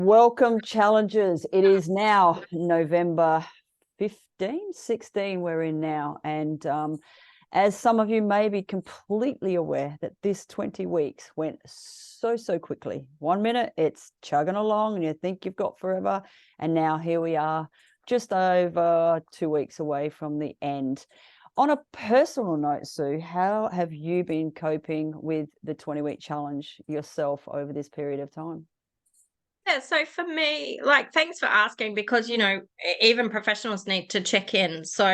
Welcome, challengers. It is now November 15, 16 we're in now. And as some of you may be completely aware that this 20 weeks went so quickly. 1 minute, it's chugging along and you think you've got forever. And now here we are, just over 2 weeks away from the end. On a personal note, Sue, how have you been coping with the 20-week challenge yourself over this period of time? Yeah, so for me, thanks for asking because, even professionals need to check in. So,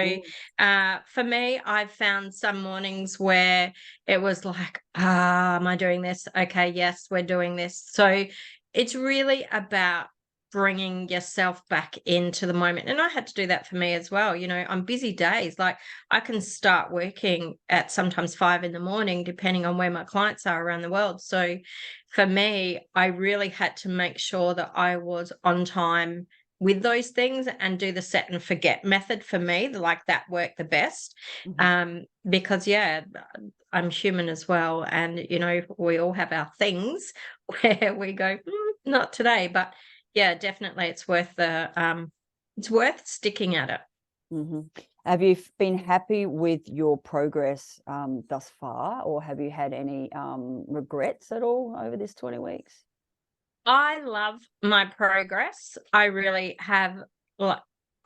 Mm. for me, I've found some mornings where it was like, am I doing this? Okay, yes, we're doing this. So it's really about bringing yourself back into the moment. And I had to do that for me as well. On busy days, like I can start working at sometimes 5 in the morning, depending on where my clients are around the world. So, for me, I really had to make sure that I was on time with those things and do the set and forget method for me. Like that worked the best. Mhm. Because yeah, I'm human as well. And, we all have our things where we go, not today. But yeah, definitely it's worth sticking at it. Mm-hmm. Have you been happy with your progress thus far, or have you had any regrets at all over this 20 weeks? I love my progress. I really have. Like,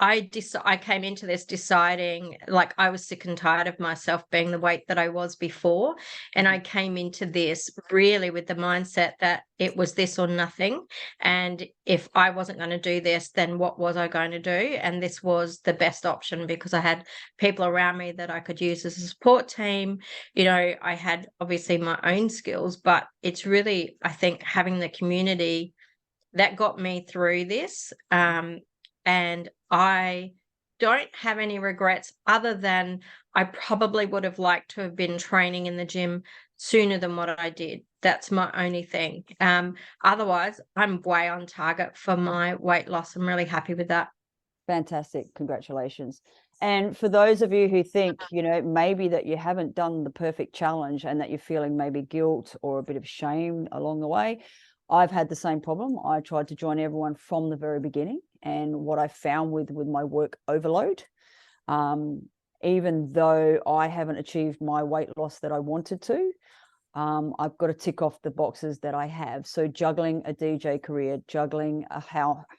I came into this deciding, like, I was sick and tired of myself being the weight that I was before, and I Mhm. came into this really with the mindset that it was this or nothing, and if I wasn't going to do this, then what was I going to do? And this was the best option because I had people around me that I could use as a support team. I had obviously my own skills, but it's really, I think, having the community that got me through this. And I don't have any regrets other than I probably would have liked to have been training in the gym sooner than what I did. That's my only thing. Otherwise, I'm way on target for my weight loss. I'm really happy with that. Fantastic. Congratulations. And for those of you who think, maybe that you haven't done the perfect challenge and that you're feeling maybe guilt or a bit of shame along the way, I've had the same problem. I tried to join everyone from the very beginning. And what I found with my work overload, um, even though I haven't achieved my weight loss that I wanted to, I've got to tick off the boxes that I have. So juggling a DJ career, juggling a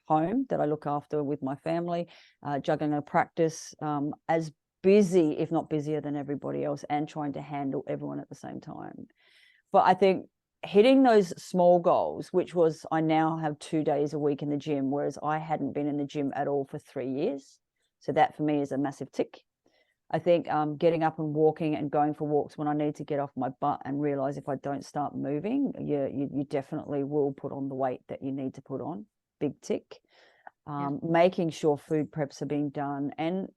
home that I look after with my family, juggling a practice, as busy, if not busier than everybody else, and trying to handle everyone at the same time. But I think hitting those small goals, which was I now have 2 days a week in the gym, whereas I hadn't been in the gym at all for 3 years. So that for me is a massive tick. I think getting up and walking and going for walks when I need to get off my butt and realize if I don't start moving, you definitely will put on the weight that you need to put on. Big tick. Yeah. Making sure food preps are being done. And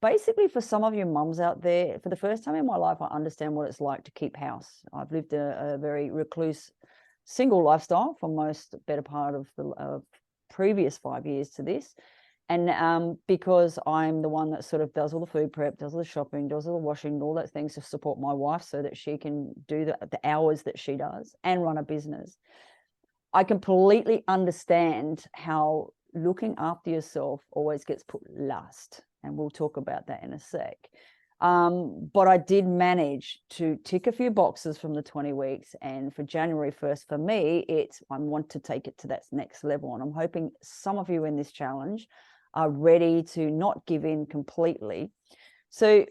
basically, for some of you mums out there, for the first time in my life, I understand what it's like to keep house. I've lived a very recluse, single lifestyle for most better part of the previous 5 years to this. And because I'm the one that sort of does all the food prep, does all the shopping, does all the washing, all those things to support my wife so that she can do the hours that she does and run a business, I completely understand how looking after yourself always gets put last. And we'll talk about that in a sec. But I did manage to tick a few boxes from the 20 weeks. And for January 1st, for me, I want to take it to that next level. And I'm hoping some of you in this challenge are ready to not give in completely. So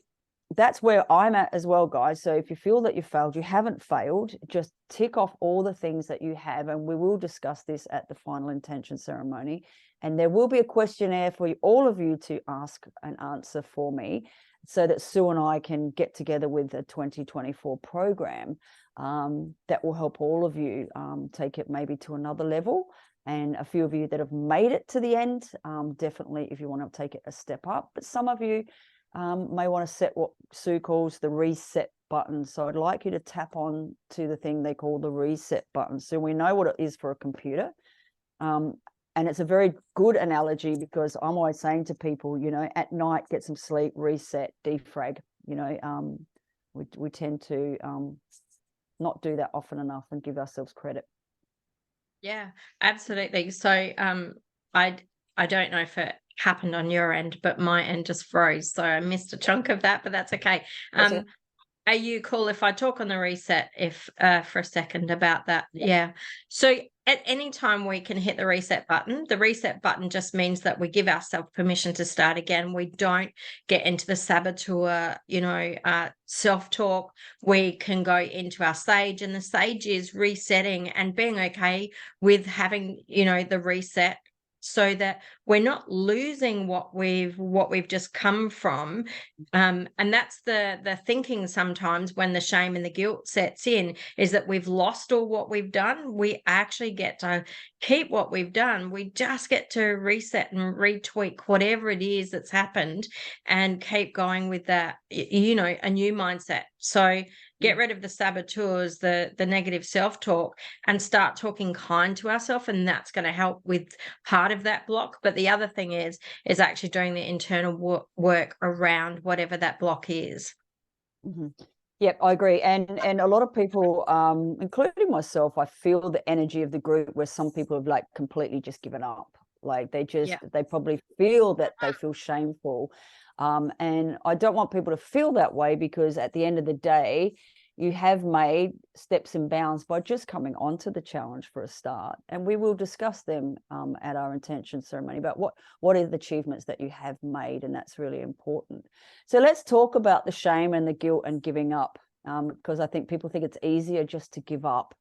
that's where I'm at as well, guys. So if you feel that you failed, you haven't failed, just tick off all the things that you have. And we will discuss this at the final intention ceremony. And there will be a questionnaire for all of you to ask and answer for me so that Sue and I can get together with a 2024 program that will help all of you take it maybe to another level. And a few of you that have made it to the end, definitely if you want to take it a step up. But some of you may want to set what Sue calls the reset button. So I'd like you to tap on to the thing they call the reset button. So we know what it is for a computer. And it's a very good analogy because I'm always saying to people, at night, get some sleep, reset, defrag. We tend to not do that often enough and give ourselves credit. Yeah, absolutely. So, I I don't know if it happened on your end, but my end just froze, so I missed a chunk of that, but that's okay. That's okay. Um, are you cool if I talk on the reset if for a second about that? Yep. Yeah. So at any time we can hit the reset button. The reset button just means that we give ourselves permission to start again. We don't get into the saboteur, self-talk. We can go into our sage, and the sage is resetting and being okay with having, the reset, so that we're not losing what we've just come from. And that's the thinking sometimes when the shame and the guilt sets in, is that we've lost all what we've done. We actually get to keep what we've done. We just get to reset and retweak whatever it is that's happened and keep going with that, a new mindset. So get Mm. rid of the saboteurs, the negative self-talk, and start talking kind to ourselves, and that's going to help with part of that block. But the other thing is actually doing the internal work around whatever that block is. Mhm. Yep, I agree. And a lot of people, including myself, I feel the energy of the group where some people have like completely just given up. Like Yeah. they probably feel that they feel shameful. And I don't want people to feel that way, because at the end of the day, you have made steps and bounds by just coming onto the challenge for a start. And we will discuss them at our intention ceremony about what are the achievements that you have made, and that's really important. So let's talk about the shame and the guilt and giving up, because I think people think it's easier just to give up,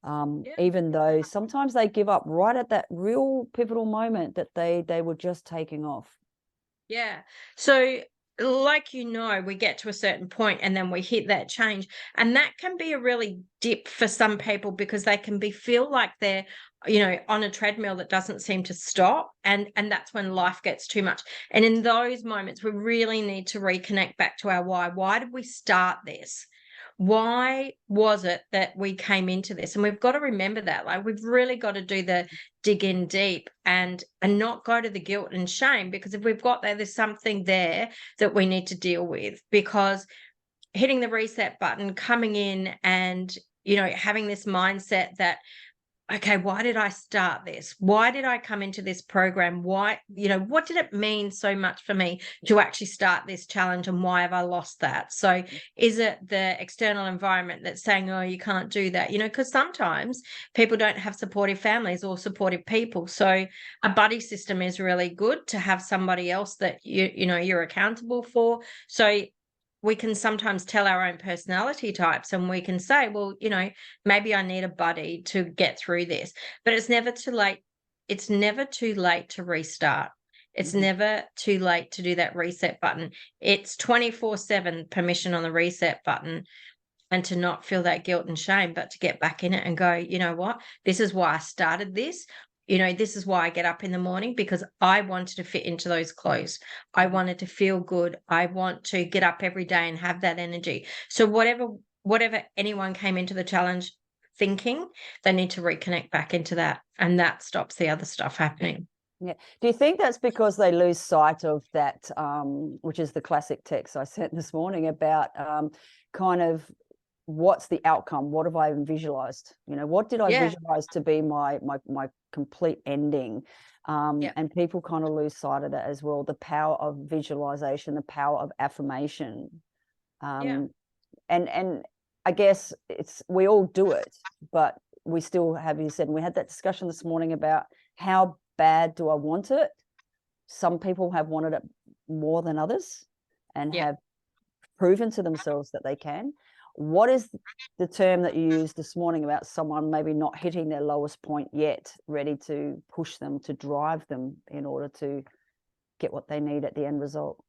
Yeah. even though sometimes they give up right at that real pivotal moment that they were just taking off. Yeah. So, like, we get to a certain point and then we hit that change. And that can be a really dip for some people, because they can feel like they're, on a treadmill that doesn't seem to stop. And that's when life gets too much. And in those moments, we really need to reconnect back to our why. Why did we start this? Why was it that we came into this? And we've got to remember that. Like, we've really got to do the dig in deep and not go to the guilt and shame, because if we've got there's something there that we need to deal with. Because hitting the reset button, coming in and, having this mindset that, okay, why did I start this? Why did I come into this program? Why, what did it mean so much for me to actually start this challenge, and why have I lost that? So is it the external environment that's saying, oh, you can't do that? Because sometimes people don't have supportive families or supportive people. So a buddy system is really good to have somebody else that you're accountable for. So we can sometimes tell our own personality types, and we can say, well, maybe I need a buddy to get through this. But it's never too late. It's never too late to restart. It's Mhm. never too late to do that reset button. It's 24/7 permission on the reset button, and to not feel that guilt and shame, but to get back in it and go, you know what? This is why I started this. This is why I get up in the morning, because I wanted to fit into those clothes. I Mhm. wanted to feel good. I want to get up every day and have that energy. So whatever anyone came into the challenge thinking, they need to reconnect back into that. And that stops the other stuff happening. Yeah. Do you think that's because they lose sight of that, which is the classic text I sent this morning about kind of what's the outcome? What have I even visualized? What did I Yeah. visualize to be my complete ending? Yeah. And people kind of lose sight of that as well. The power of visualization, the power of affirmation. Yeah. Um, and I guess we all do it, but we still have, you said, and we had that discussion this morning about how bad do I want it? Some people have wanted it more than others and Yeah. have proven to themselves that they can. What is the term that you used this morning about someone maybe not hitting their lowest point yet, ready to push them, to drive them in order to get what they need at the end result?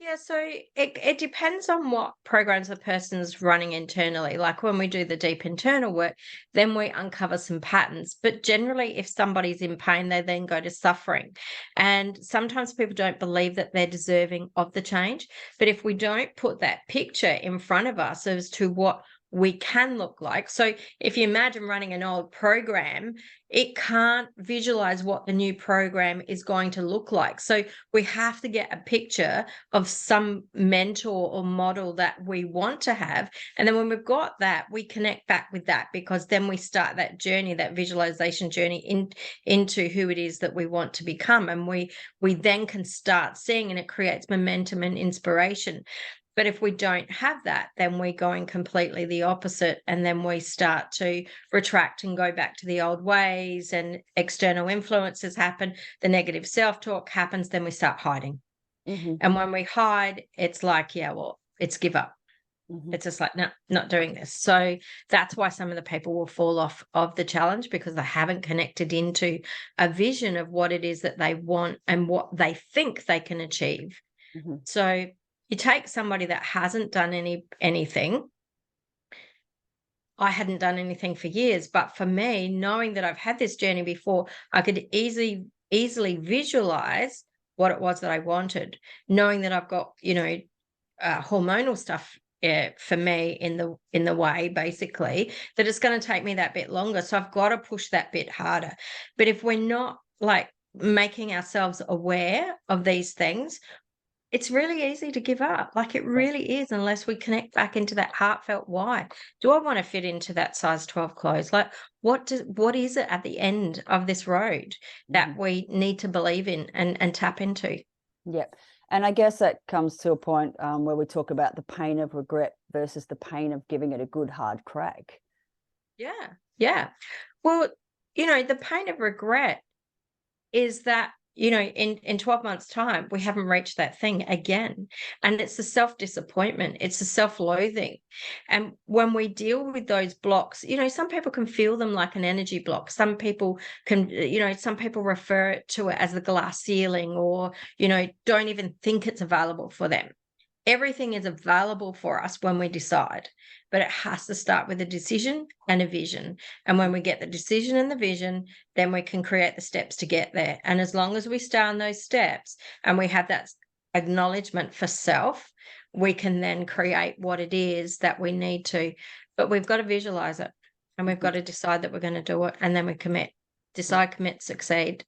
Yeah, so it depends on what programs the person's running internally. Like when we do the deep internal work, then we uncover some patterns. But generally, if somebody's in pain, they then go to suffering. And sometimes people don't believe that they're deserving of the change. But if we don't put that picture in front of us as to we can look like. So if you imagine running an old program, it can't visualize what the new program is going to look like. So we have to get a picture of some mentor or model that we want to have. And then when we've got that, we connect back with that, because then we start that journey, that visualization journey into who it is that we want to become. And we then can start seeing, and it creates momentum and inspiration. But if we don't have that, then we're going completely the opposite. And then we start to retract and go back to the old ways, and external influences happen. The negative self-talk happens. Then we start hiding. Mm-hmm. And when we hide, it's like, yeah, well, it's give up. Mm-hmm. It's just like, no, not doing this. So that's why some of the people will fall off of the challenge, because they haven't connected into a vision of what it is that they want and what they think they can achieve. Mm-hmm. So you take somebody that hasn't done anything. I hadn't done anything for years, but for me, knowing that I've had this journey before, I could easily visualize what it was that I wanted, knowing that I've got, hormonal stuff for me in the way, basically, that it's going to take me that bit longer. So I've got to push that bit harder. But if we're not like making ourselves aware of these things, it's really easy to give up. Like, it really is, unless we connect back into that heartfelt why. Do I want to fit into that size 12 clothes? Like, what is it at the end of this road that we need to believe in and tap into? Yep. And I guess that comes to a point where we talk about the pain of regret versus the pain of giving it a good hard crack. Yeah. Yeah. Well, the pain of regret is that, in 12 months' time, we haven't reached that thing again. And it's a self-disappointment. It's a self-loathing. And when we deal with those blocks, some people can feel them like an energy block. Some people some people refer to it as the glass ceiling, or, don't even think it's available for them. Everything is available for us when we decide, but it has to start with a decision and a vision. And when we get the decision and the vision, then we can create the steps to get there. And as long as we stay on those steps and we have that acknowledgement for self, we can then create what it is that we need to. But we've got to visualize it, and we've got to decide that we're going to do it, and then we commit. Decide, commit, succeed.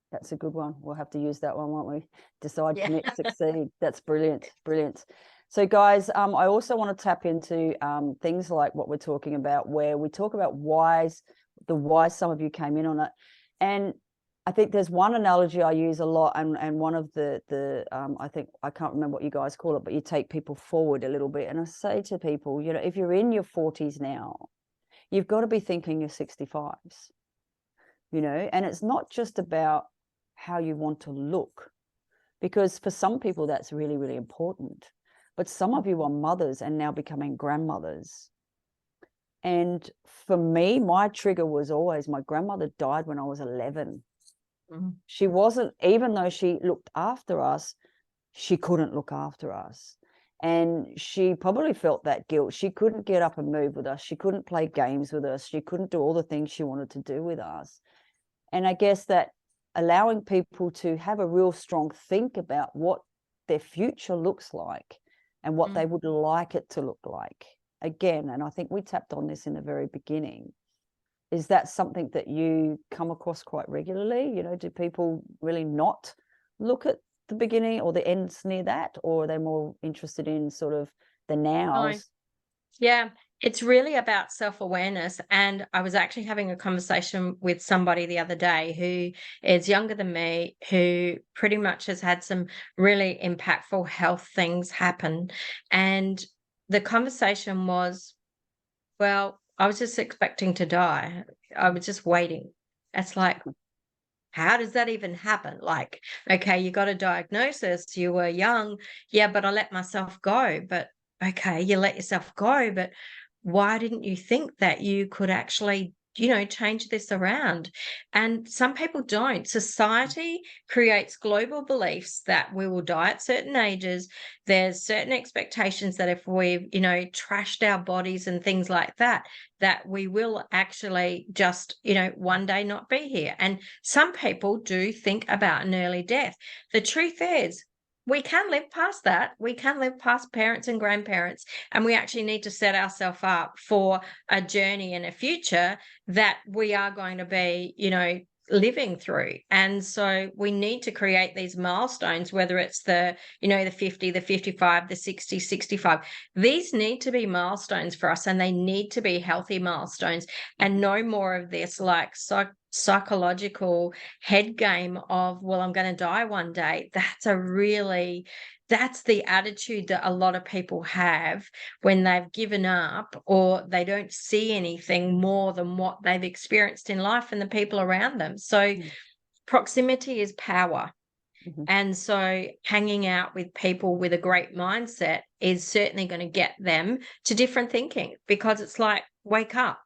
That's a good one. We'll have to use that one, won't we? Decide, Yeah. commit, succeed. That's brilliant. Brilliant. So guys, I also want to tap into things like what we're talking about, where we talk about why some of you came in on it. And I think there's one analogy I use a lot, and one of the I think, I can't remember what you guys call it, but you take people forward a little bit. And I say to people, if you're in your 40s now, you've got to be thinking your 65s, and it's not just about how you want to look, because for some people that's really, really important. But some of you are mothers and now becoming grandmothers. And for me, my trigger was always, my grandmother died when I was 11. Mm-hmm. She wasn't, even though she looked after us, she couldn't look after us. And she probably felt that guilt. She couldn't get up and move with us. She couldn't play games with us. She couldn't do all the things she wanted to do with us. And I guess that allowing people to have a real strong think about what their future looks like and what they would like it to look like. Again, and I think we tapped on this in the very beginning, is that something that you come across quite regularly? Do people really not look at the beginning or the ends near that, or are they more interested in sort of the nows? No. Yeah, it's really about self-awareness. And I was actually having a conversation with somebody the other day who is younger than me, who pretty much has had some really impactful health things happen. And the conversation was, well, I was just expecting to die. I was just waiting. It's like, how does that even happen? Like, okay, you got a diagnosis, you were young. Yeah, but I let myself go. But okay, you let yourself go, but why didn't you think that you could actually, change this around? And some people don't. Society creates global beliefs that we will die at certain ages. There's certain expectations that if we've, trashed our bodies and things like that, that we will actually just, one day not be here. And some people do think about an early death. The truth is, we can live past that. We can live past parents and grandparents, and we actually need to set ourselves up for a journey in a future that we are going to be, living through. And so we need to create these milestones, whether it's the 50, the 55, the 60, 65. These need to be milestones for us, and they need to be healthy milestones, and no more of this like psychological head game of, well, I'm going to die one day. That's the attitude that a lot of people have when they've given up, or they don't see anything more than what they've experienced in life and the people around them. So proximity is power. Mhm. And so hanging out with people with a great mindset is certainly going to get them to different thinking, because it's like, wake up,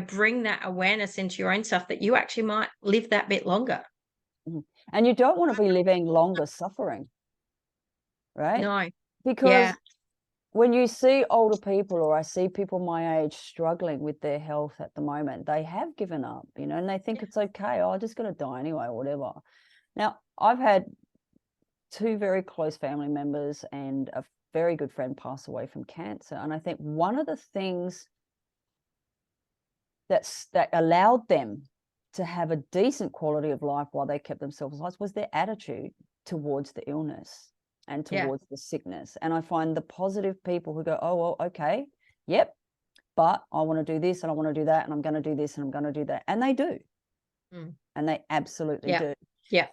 bring that awareness into your own stuff that you actually might live that bit longer. Mhm. And you don't want to be living longer suffering, right? No. Because Yeah. when you see older people, or I see people my age struggling with their health at the moment, they have given up, and they think it's okay. Oh, I'm just going to die anyway, or whatever. Now, I've had 2 very close family members and a very good friend pass away from cancer. And I think one of the things that allowed them to have a decent quality of life while they kept themselves alive was their attitude towards the illness and towards the sickness. And I find the positive people who go, oh, well, okay, yep, but I want to do this and I want to do that, and I'm going to do this and I'm going to do that. And they do. And they absolutely do. Yeah,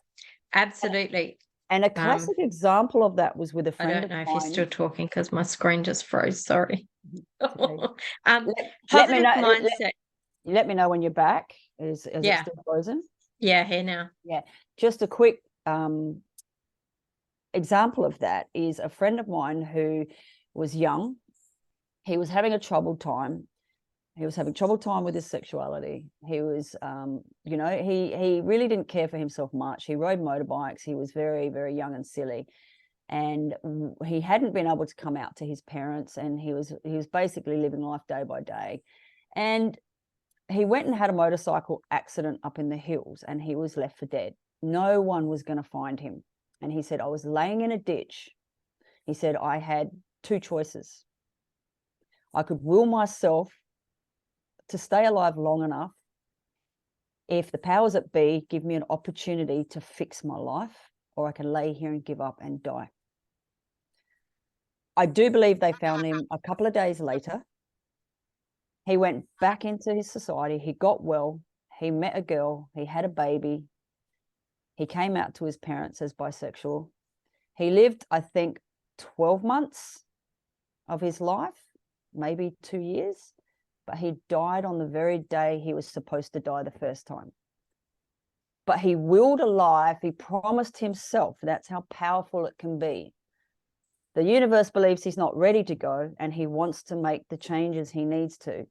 absolutely. And a classic example of that was with a friend of mine. I don't know if you're still talking because my screen just froze. Sorry. Let me know. Mindset. Let me know when you're back. Is it still frozen? Yeah, here now. Yeah. Just a quick example of that is a friend of mine who was young. He was having a troubled time. He was having troubled time with his sexuality. He was, he really didn't care for himself much. He rode motorbikes. He was very, very young and silly. And he hadn't been able to come out to his parents, and he was basically living life day by day. And he went and had a motorcycle accident up in the hills, and he was left for dead. No one was going to find him. And he said, I was laying in a ditch. He said, I had 2 choices. I could will myself to stay alive long enough, if the powers that be give me an opportunity to fix my life, or I can lay here and give up and die. I do believe they found him a couple of days later. He went back into his society. He got well. He met a girl. He had a baby. He came out to his parents as bisexual. He lived, I think, 12 months of his life, maybe 2 years, but he died on the very day he was supposed to die the first time. But he willed a life. He promised himself. That's how powerful it can be. The universe believes he's not ready to go, and he wants to make the changes he needs to.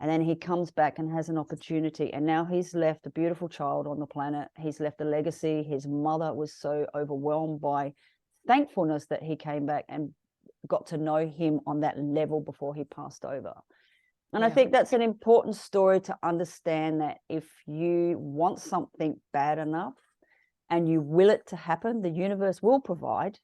And then he comes back and has an opportunity. And now he's left a beautiful child on the planet. He's left a legacy. His mother was so overwhelmed by thankfulness that he came back and got to know him on that level before he passed over. And I think that's an important story to understand, that if you want something bad enough and you will it to happen, the universe will provide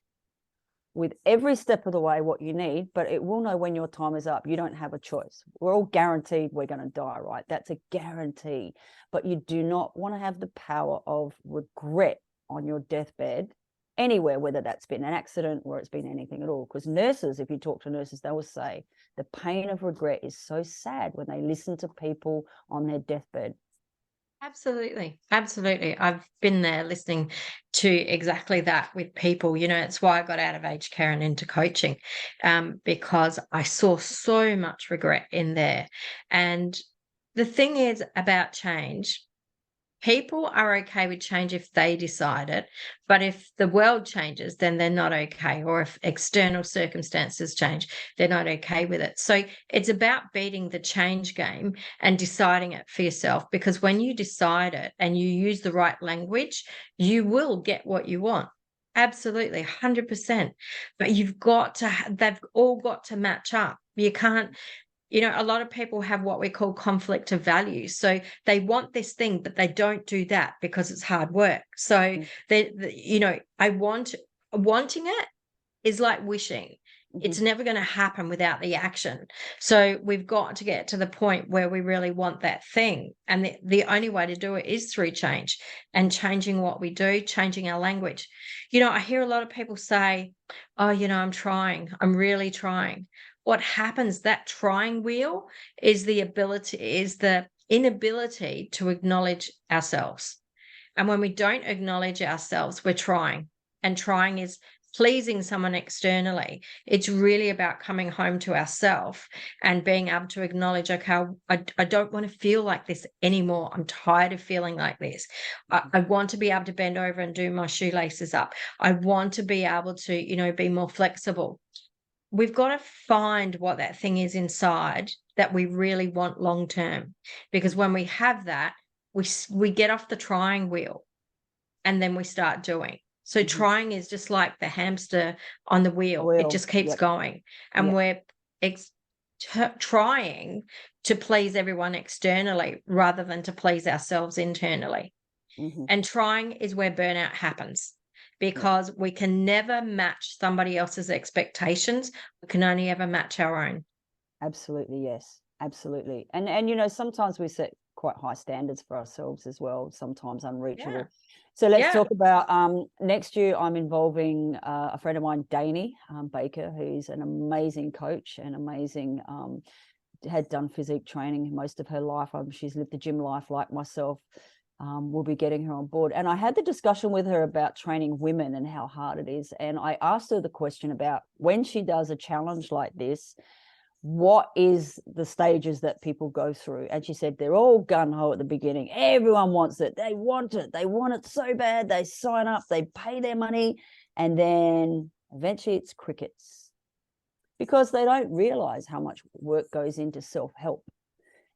with every step of the way what you need, but it will know when your time is up. You don't have a choice. We're all guaranteed we're going to die, right? That's a guarantee. But you do not want to have the power of regret on your deathbed anywhere, whether that's been an accident or it's been anything at all. Because nurses, if you talk to nurses, they will say the pain of regret is so sad when they listen to people on their deathbed. Absolutely. Absolutely. I've been there listening to exactly that with people. It's why I got out of aged care and into coaching, because I saw so much regret in there. And the thing is about change, people are okay with change if they decide it, but if the world changes, then they're not okay. Or if external circumstances change, they're not okay with it. So it's about beating the change game and deciding it for yourself, because when you decide it and you use the right language, you will get what you want. Absolutely, 100%. But they've all got to match up. You can't a lot of people have what we call conflict of values. So they want this thing, but they don't do that because it's hard work. So wanting it is like wishing. It's never going to happen without the action. So we've got to get to the point where we really want that thing. And the only way to do it is through change and changing what we do, changing our language. I hear a lot of people say, oh, I'm trying. I'm really trying. What happens, that trying wheel is the inability to acknowledge ourselves. And when we don't acknowledge ourselves, we're trying. And trying is pleasing someone externally. It's really about coming home to ourselves and being able to acknowledge, okay, I don't want to feel like this anymore. I'm tired of feeling like this. I want to be able to bend over and do my shoelaces up. I want to be able to, be more flexible. We've got to find what that thing is inside that we really want long term, because when we have that, we get off the trying wheel and then we start doing. So trying is just like the hamster on the wheel. It just keeps going. And we're trying to please everyone externally rather than to please ourselves internally. And trying is where burnout happens, because we can never match somebody else's expectations. We can only ever match our own. Absolutely, yes. Absolutely. And sometimes we set quite high standards for ourselves as well, sometimes unreachable. Yeah. So let's talk about next year. I'm involving a friend of mine, Danny Baker, who's an amazing coach and amazing, had done physique training most of her life. She's lived the gym life like myself. We'll be getting her on board. And I had the discussion with her about training women and how hard it is. And I asked her the question about when she does a challenge like this, what is the stages that people go through? And she said they're all gung-ho at the beginning. Everyone wants it. They want it so bad. They sign up, they pay their money, and then eventually it's crickets, because they don't realize how much work goes into self-help,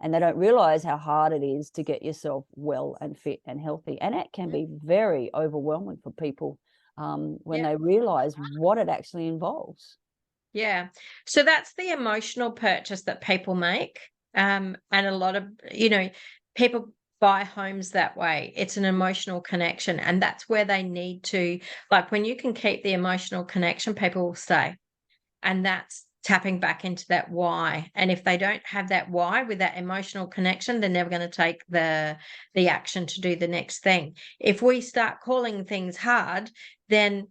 and they don't realize how hard it is to get yourself well and fit and healthy. And it can be very overwhelming for people when they realize what it actually involves. Yeah. So that's the emotional purchase that people make. And a lot of, people buy homes that way. It's an emotional connection. And that's where they need to, like, when you can keep the emotional connection, people will stay. And that's tapping back into that why. And if they don't have that why with that emotional connection, they're never going to take the action to do the next thing. If we start calling things hard, then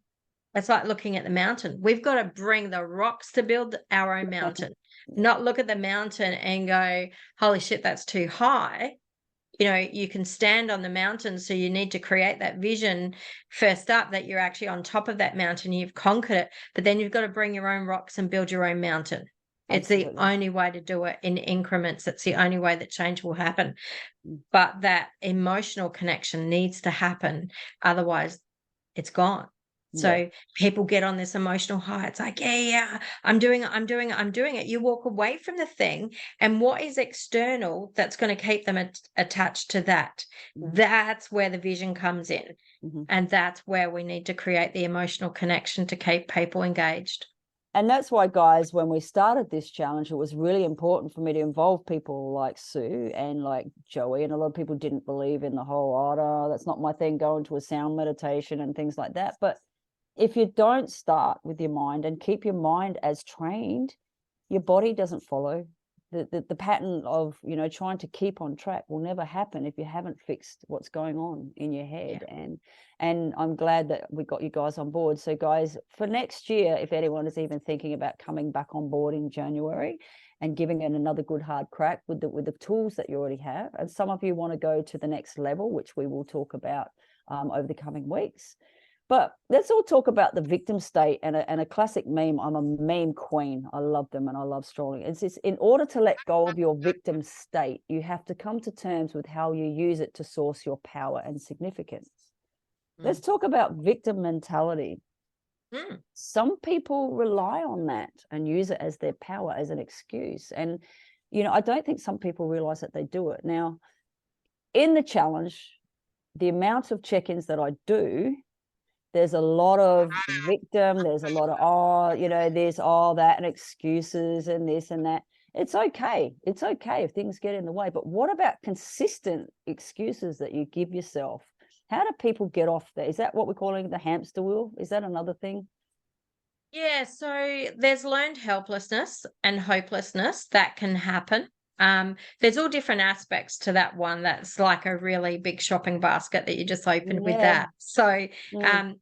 it's like looking at the mountain. We've got to bring the rocks to build our own mountain, not look at the mountain and go, holy shit, that's too high. You can stand on the mountain. So you need to create that vision first up that you're actually on top of that mountain. You've conquered it, but then you've got to bring your own rocks and build your own mountain. Absolutely. It's the only way to do it in increments. It's the only way that change will happen. But that emotional connection needs to happen. Otherwise, it's gone. So people get on this emotional high. It's like, I'm doing it. You walk away from the thing, and what is external that's going to keep them attached to that? That's where the vision comes in. And that's where we need to create the emotional connection to keep people engaged. And that's why, guys, when we started this challenge, it was really important for me to involve people like Sue and like Joey. And a lot of people didn't believe in the whole, that's not my thing, going to a sound meditation and things like that. But if you don't start with your mind and keep your mind as trained, your body doesn't follow. The pattern of, trying to keep on track will never happen if you haven't fixed what's going on in your head. And I'm glad that we got you guys on board. So guys, for next year, if anyone is even thinking about coming back on board in January and giving it another good hard crack with the tools that you already have, and some of you want to go to the next level, which we will talk about over the coming weeks. But let's all talk about the victim state and a classic meme. I'm a meme queen. I love them and I love strolling. It's just, in order to let go of your victim state, you have to come to terms with how you use it to source your power and significance. Let's talk about victim mentality. Some people rely on that and use it as their power, as an excuse. And, I don't think some people realize that they do it. Now, in the challenge, the amount of check-ins that I do, there's a lot of victim, there's a lot of, there's that and excuses and this and that. It's okay. It's okay if things get in the way. But what about consistent excuses that you give yourself? How do people get off there? Is that what we're calling the hamster wheel? Is that another thing? Yeah, so there's learned helplessness and hopelessness that can happen. There's all different aspects to that one. That's like a really big shopping basket that you just opened with Yeah. that. So Mm. um,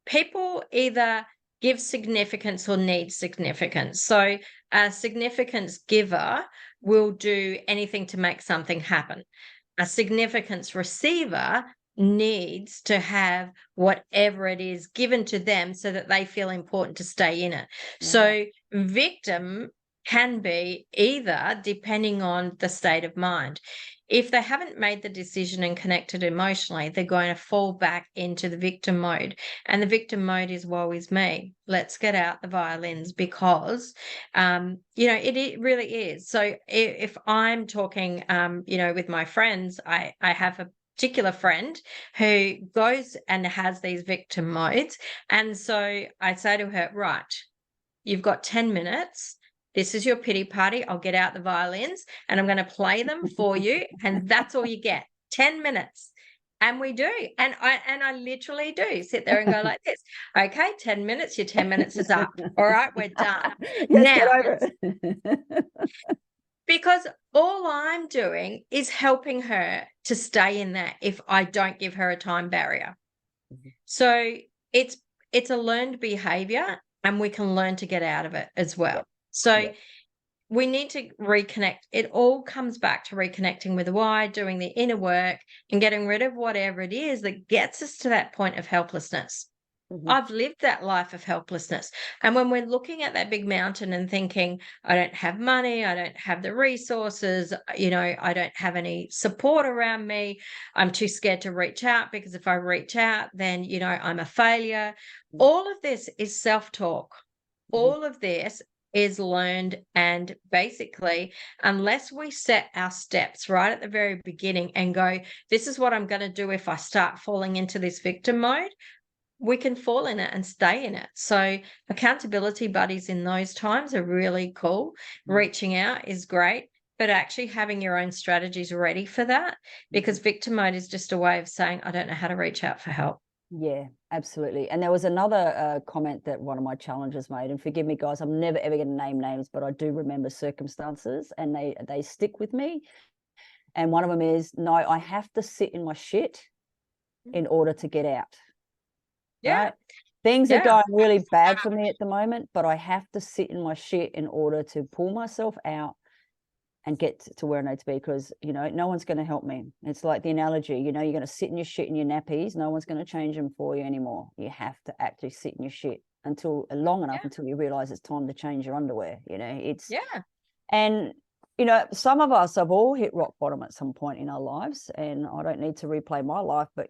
people either give significance or need significance. So a significance giver will do anything to make something happen. A significance receiver needs to have whatever it is given to them so that they feel important to stay in it. Yeah. So victim can be either depending on the state of mind. If they haven't made the decision and connected emotionally, they're going to fall back into the victim mode. And the victim mode is woe is me. Let's get out the violins because, it really is. So if I'm talking, with my friends, I have a particular friend who goes and has these victim modes. And so I say to her, right, you've got 10 minutes. This is your pity party. I'll get out the violins and I'm going to play them for you. And that's all you get. 10 minutes. And we do. And I literally do sit there and go like this. Okay, 10 minutes. Your 10 minutes is up. All right, we're done. Yes, get Now, over it. because all I'm doing is helping her to stay in that if I don't give her a time barrier. So it's a learned behavior and we can learn to get out of it as well. Yep. So Yep. we need to reconnect. It all comes back to reconnecting with the why, doing the inner work and getting rid of whatever it is that gets us to that point of helplessness. Mhm. I've lived that life of helplessness. And when we're looking at that big mountain and thinking, I don't have money, I don't have the resources, I don't have any support around me, I'm too scared to reach out because if I reach out, then, I'm a failure. All of this is self talk. All of this is learned. And basically, unless we set our steps right at the very beginning and go, this is what I'm going to do if I start falling into this victim mode, we can fall in it and stay in it. So accountability buddies in those times are really cool. Reaching out is great, but actually having your own strategies ready for that, because victim mode is just a way of saying, I don't know how to reach out for help. Yeah, absolutely. And there was another comment that one of my challengers made, and forgive me, guys, I'm never ever going to name names, but I do remember circumstances, and they stick with me. And one of them is, no, I have to sit in my shit in order to get out. Yeah. Right? Things are Yeah. going really bad for me at the moment, but I have to sit in my shit in order to pull myself out and get to where I need to be, because no one's going to help me. It's like the analogy, you're going to sit in your shit in your nappies, no one's going to change them for you anymore. You have to actually sit in your shit until long enough until you realize it's time to change your underwear. It's and some of us have all hit rock bottom at some point in our lives, and I don't need to replay my life, but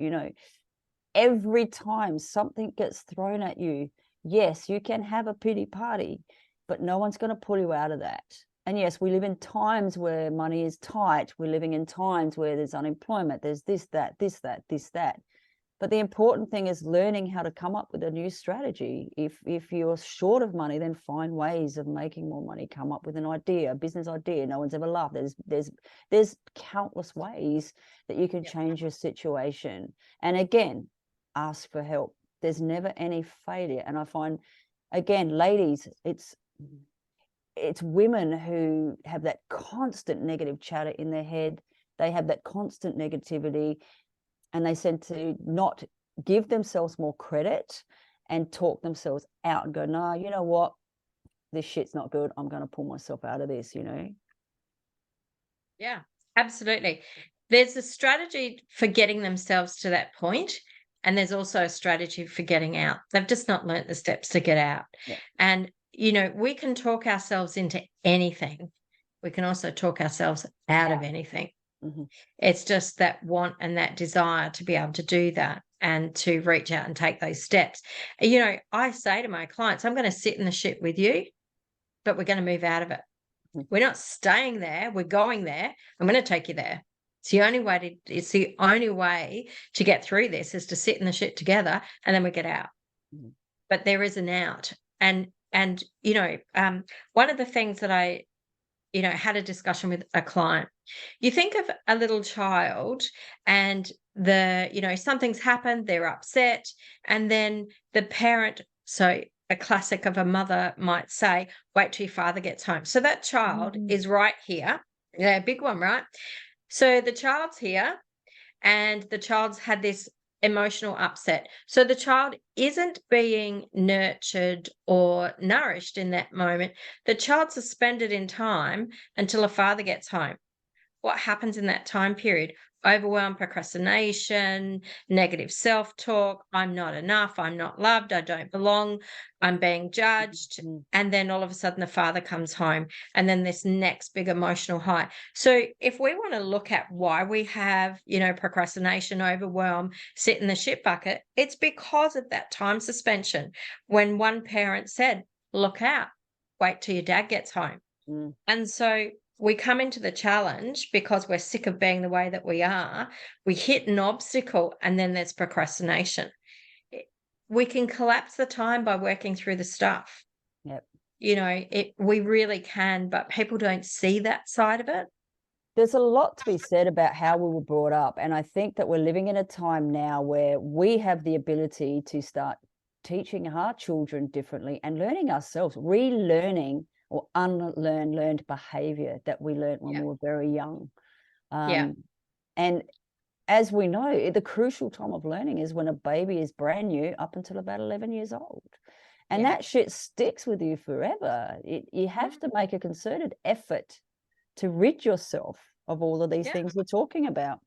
every time something gets thrown at you, yes, you can have a pity party, but no one's going to pull you out of that. And yes, we live in times where money is tight. We're living in times where there's unemployment. There's this, that, this, that, this, that. But the important thing is learning how to come up with a new strategy. If you're short of money, then find ways of making more money. Come up with an idea, a business idea no one's ever loved. There's countless ways that you can change your situation. And again, ask for help. There's never any failure. And I find, again, ladies, it's women who have that constant negative chatter in their head. They have that constant negativity, and they tend to not give themselves more credit and talk themselves out and go, no, you know what? This shit's not good. I'm going to pull myself out of this, Yeah, absolutely. There's a strategy for getting themselves to that point, and there's also a strategy for getting out. They've just not learnt the steps to get out. Yeah. And, we can talk ourselves into anything. We can also talk ourselves out of anything. Mm-hmm. It's just that want and that desire to be able to do that and to reach out and take those steps. I say to my clients, I'm going to sit in the shit with you, but we're going to move out of it. We're not staying there. We're going there. I'm going to take you there. It's the only way to get through this is to sit in the shit together, and then we get out. Mm-hmm. But there is an out. And one of the things that I had a discussion with a client. You think of a little child and something's happened, they're upset, and then the parent, so a classic of a mother might say, wait till your father gets home. So that child is right here. Yeah, big one, right? So the child's here and the child's had this emotional upset. So the child isn't being nurtured or nourished in that moment. The child's suspended in time until a father gets home. What happens in that time period? Overwhelm, procrastination, negative self-talk. I'm not enough. I'm not loved. I don't belong. I'm being judged. And then all of a sudden the father comes home, and then this next big emotional high. So if we want to look at why we have, procrastination, overwhelm, sit in the shit bucket, it's because of that time suspension when one parent said, look out, wait till your dad gets home. And so we come into the challenge because we're sick of being the way that we are. We hit an obstacle, and then there's procrastination. We can collapse the time by working through the stuff. Yep. We really can, but people don't see that side of it. There's a lot to be said about how we were brought up. And I think that we're living in a time now where we have the ability to start teaching our children differently and learning ourselves, relearning or unlearn learned behavior that we learned when we were very young. And as we know, the crucial time of learning is when a baby is brand new up until about 11 years old. And that shit sticks with you forever. You have to make a concerted effort to rid yourself of all of these things we're talking about.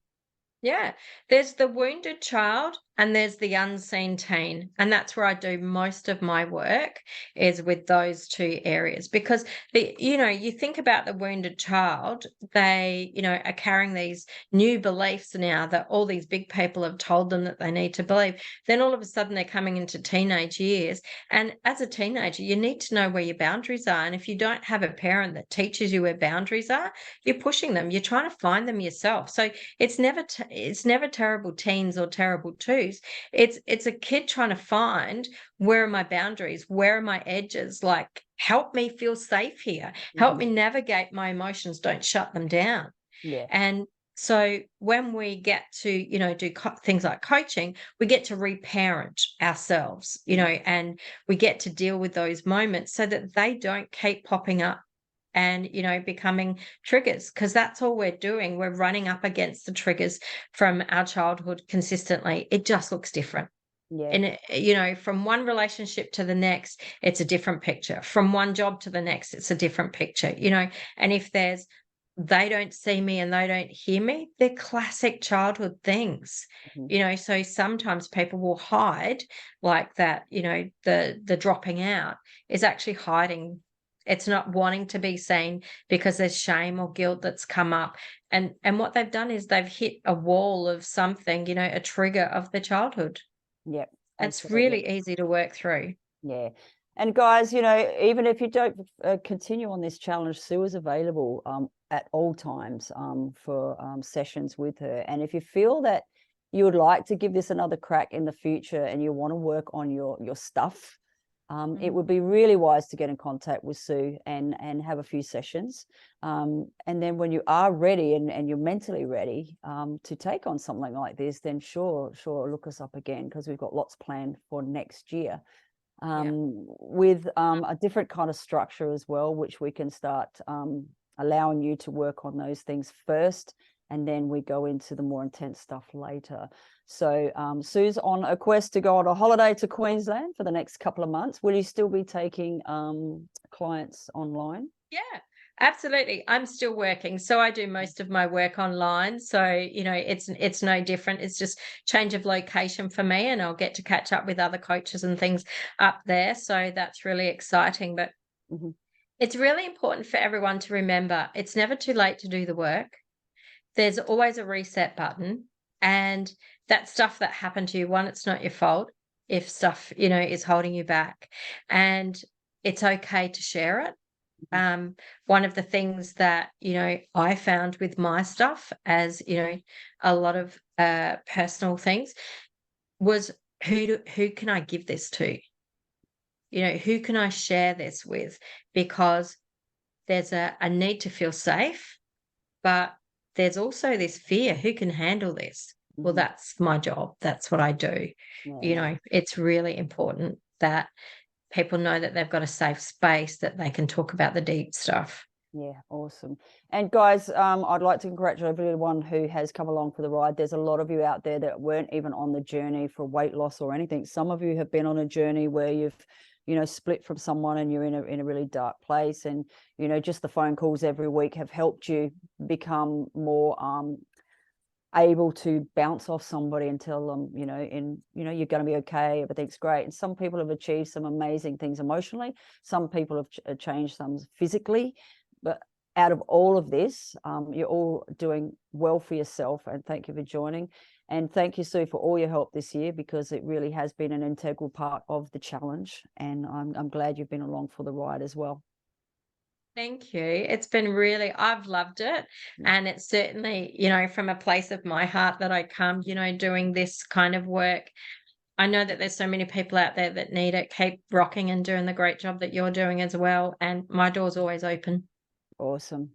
Yeah, there's the wounded child and there's the unseen teen. And that's where I do most of my work, is with those two areas. Because you think about the wounded child, they, are carrying these new beliefs now that all these big people have told them that they need to believe. Then all of a sudden they're coming into teenage years. And as a teenager, you need to know where your boundaries are. And if you don't have a parent that teaches you where boundaries are, you're pushing them. You're trying to find them yourself. So it's never terrible teens or terrible twos. It's a kid trying to find, where are my boundaries? Where are my edges? Like, help me feel safe here. Help me navigate my emotions. Don't shut them down. Yeah. And so when we get to, do things like coaching, we get to reparent ourselves, and we get to deal with those moments so that they don't keep popping up and becoming triggers, because that's all we're doing. We're running up against the triggers from our childhood consistently. It just looks different. And from one relationship to the next, it's a different picture. From one job to the next, it's a different picture. And if there's, they don't see me and they don't hear me, they're classic childhood things. So sometimes people will hide, like that. The dropping out is actually hiding. It's not wanting to be seen because there's shame or guilt that's come up. And what they've done is they've hit a wall of something, a trigger of the childhood. Yep. It's really easy to work through. Yeah. And guys, even if you don't continue on this challenge, Sue is available at all times for sessions with her. And if you feel that you would like to give this another crack in the future and you want to work on your stuff, it would be really wise to get in contact with Sue and have a few sessions. And then when you are ready and you're mentally ready to take on something like this, then sure, look us up again, because we've got lots planned for next year with a different kind of structure as well, which we can start allowing you to work on those things first, and then we go into the more intense stuff later. So Sue's on a quest to go on a holiday to Queensland for the next couple of months. Will you still be taking clients online? Yeah, absolutely. I'm still working. So I do most of my work online. So, it's no different. It's just change of location for me, and I'll get to catch up with other coaches and things up there. So that's really exciting. But it's really important for everyone to remember, it's never too late to do the work. There's always a reset button, and that stuff that happened to you, one, it's not your fault if stuff, is holding you back, and it's okay to share it. One of the things that, I found with my stuff, as, a lot of personal things, was who can I give this to? Who can I share this with? Because there's a need to feel safe, but there's also this fear. Who can handle this? Well, that's my job. That's what I do. You know, it's really important that people know that they've got a safe space that they can talk about the deep stuff. Yeah, awesome. And guys, I'd like to congratulate everyone who has come along for the ride. There's a lot of you out there that weren't even on the journey for weight loss or anything. Some of you have been on a journey where you've, you know, split from someone and you're in a really dark place, and, you know, just the phone calls every week have helped you become more able to bounce off somebody and tell them, you know, you're going to be okay, everything's great. And some people have achieved some amazing things emotionally. Some people have changed some physically. But out of all of this, you're all doing well for yourself, and thank you for joining. And thank you, Sue, for all your help this year, because it really has been an integral part of the challenge. And I'm glad you've been along for the ride as well. Thank you. It's been really, I've loved it. And it's certainly, you know, from a place of my heart that I come, you know, doing this kind of work. I know that there's so many people out there that need it. Keep rocking and doing the great job that you're doing as well. And my door's always open. Awesome.